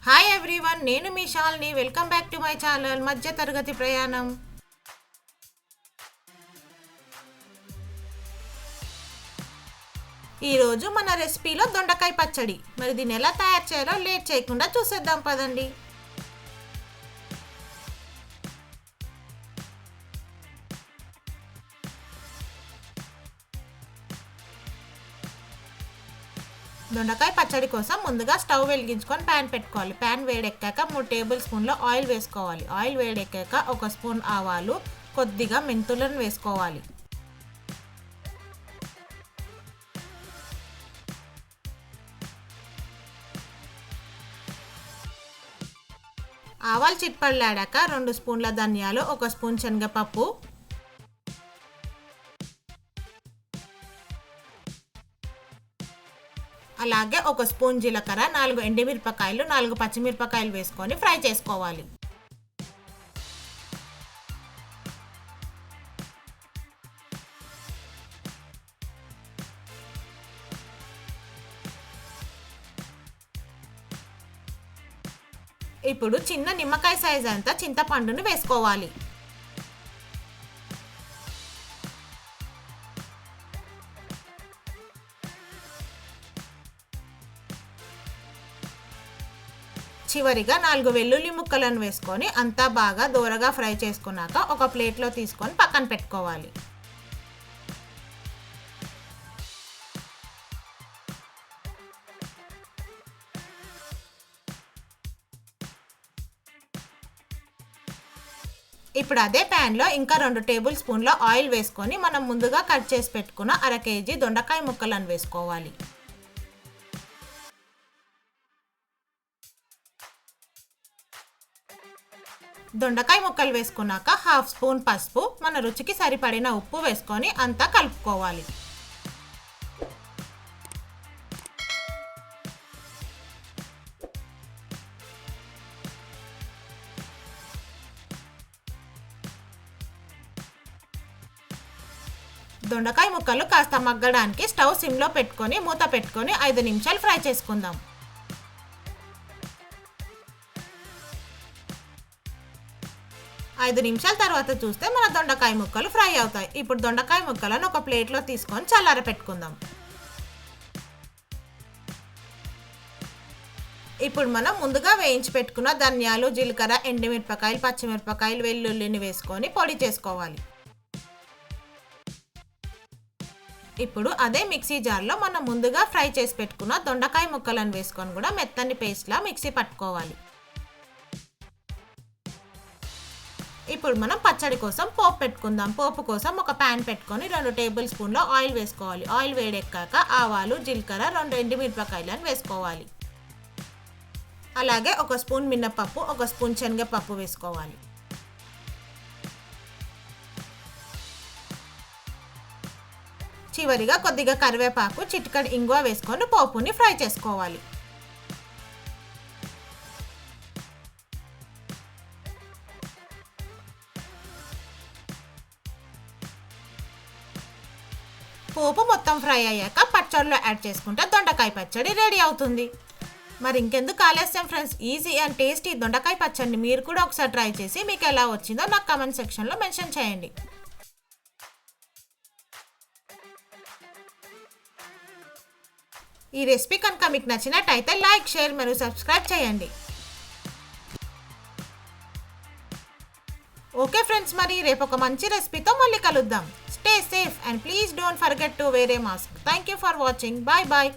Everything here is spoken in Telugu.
హాయ్ ఎవ్రీవన్, నేను మీ Shalini. Welcome back to my channel మధ్య తరగతి ప్రయాణం. ఈరోజు మన రెసిపీలో దొండకాయ పచ్చడి. మరి దీన్ని ఎలా తయారు చేయాలో లేట్ చేయకుండా చూసేద్దాం పదండి. దొండకాయ పచ్చడి కోసం ముందుగా స్టవ్ వెలిగించుకొని ప్యాన్ పెట్టుకోవాలి. ప్యాన్ వేడెక్కాక 3 టేబుల్ స్పూన్ల ఆయిల్ వేసుకోవాలి. ఆయిల్ వేడెక్కాక 1 స్పూన్ ఆవాలు, కొద్దిగా మెంతులను వేసుకోవాలి. ఆవాలు చిట్పళ్ళాడాక 2 స్పూన్ల ధనియాలు, 1 స్పూన్ శనగపప్పు, అలాగే 1 స్పూన్ జీలకర్ర, 4 ఎండుమిరపకాయలు, 4 పచ్చిమిరపకాయలు వేసుకొని ఫ్రై చేసుకోవాలి. ఇప్పుడు చిన్న నిమ్మకాయ సైజ్ అంతా చింతపండును వేసుకోవాలి. చివరిగా 4 వెల్లుల్లి ముక్కలను వేసుకొని అంతా బాగా దోరగా ఫ్రై చేసుకున్నాక ఒక ప్లేట్లో తీసుకొని పక్కన పెట్టుకోవాలి. ఇప్పుడు అదే ప్యాన్లో ఇంకా 2 టేబుల్ స్పూన్ల ఆయిల్ వేసుకొని మనం ముందుగా కట్ చేసి పెట్టుకున్న 1/2 కేజీ దొండకాయ ముక్కలను వేసుకోవాలి. దొండకాయ ముక్కలు వేసుకున్నాక 1/2 స్పూన్ పసుపు, మన రుచికి సరిపడిన ఉప్పు వేసుకొని అంతా కలుపుకోవాలి. దొండకాయ ముక్కలు కాస్త మగ్గడానికి స్టవ్ సిమ్లో పెట్టుకొని మూత పెట్టుకొని 5 నిమిషాలు ఫ్రై చేసుకుందాం. ఐదు నిమిషాల తర్వాత చూస్తే మన దొండకాయ ముక్కలు ఫ్రై అవుతాయి. ఇప్పుడు దొండకాయ ముక్కలను ఒక ప్లేట్లో తీసుకొని చల్లార పెట్టుకుందాం. ఇప్పుడు మనం ముందుగా వేయించి పెట్టుకున్న ధనియాలు, జీలకర్ర, ఎండుమిరపకాయలు, పచ్చిమిరపకాయలు, వెల్లుల్లిని వేసుకొని పొడి చేసుకోవాలి. ఇప్పుడు అదే మిక్సీ జార్లో మనం ముందుగా ఫ్రై చేసి పెట్టుకున్న దొండకాయ ముక్కలను వేసుకొని కూడా మెత్తని పేస్ట్లా మిక్సీ పట్టుకోవాలి. ఇప్పుడు మనం పచ్చడి కోసం పోపు పెట్టుకుందాం. పోపు కోసం ఒక ప్యాన్ పెట్టుకొని 2 టేబుల్ స్పూన్ల ఆయిల్ వేసుకోవాలి. ఆయిల్ వేడెక్కాక ఆవాలు, జీలకర్ర, 2 ఎండుమిరపకాయలను వేసుకోవాలి. అలాగే 1 స్పూన్ మినపప్పు, 1 స్పూన్ శనగపప్పు వేసుకోవాలి. చివరిగా కొద్దిగా కరివేపాకు, చిటికెడు ఇంగువ వేసుకొని పోపుని ఫ్రై చేసుకోవాలి. పోపు మొత్తం ఫ్రై అయ్యాక పచ్చడిలో యాడ్ చేసుకుంటే దొండకాయ పచ్చడి రెడీ అవుతుంది. మరి ఇంకెందుకు ఆలస్యం ఫ్రెండ్స్, ఈజీ అండ్ టేస్టీ దొండకాయ పచ్చడిని మీరు కూడా ఒకసారి ట్రై చేసి మీకు ఎలా వచ్చిందో నాకు కామెంట్ సెక్షన్లో మెన్షన్ చేయండి. ఈ రెసిపీ కనుక మీకు నచ్చినట్టయితే లైక్, షేర్ మరియు సబ్స్క్రైబ్ చేయండి. ఓకే ఫ్రెండ్స్, మరి రేపు ఒక మంచి రెసిపీతో మళ్ళీ కలుద్దాం. Stay safe and please don't forget to wear a mask. Thank you for watching. Bye bye.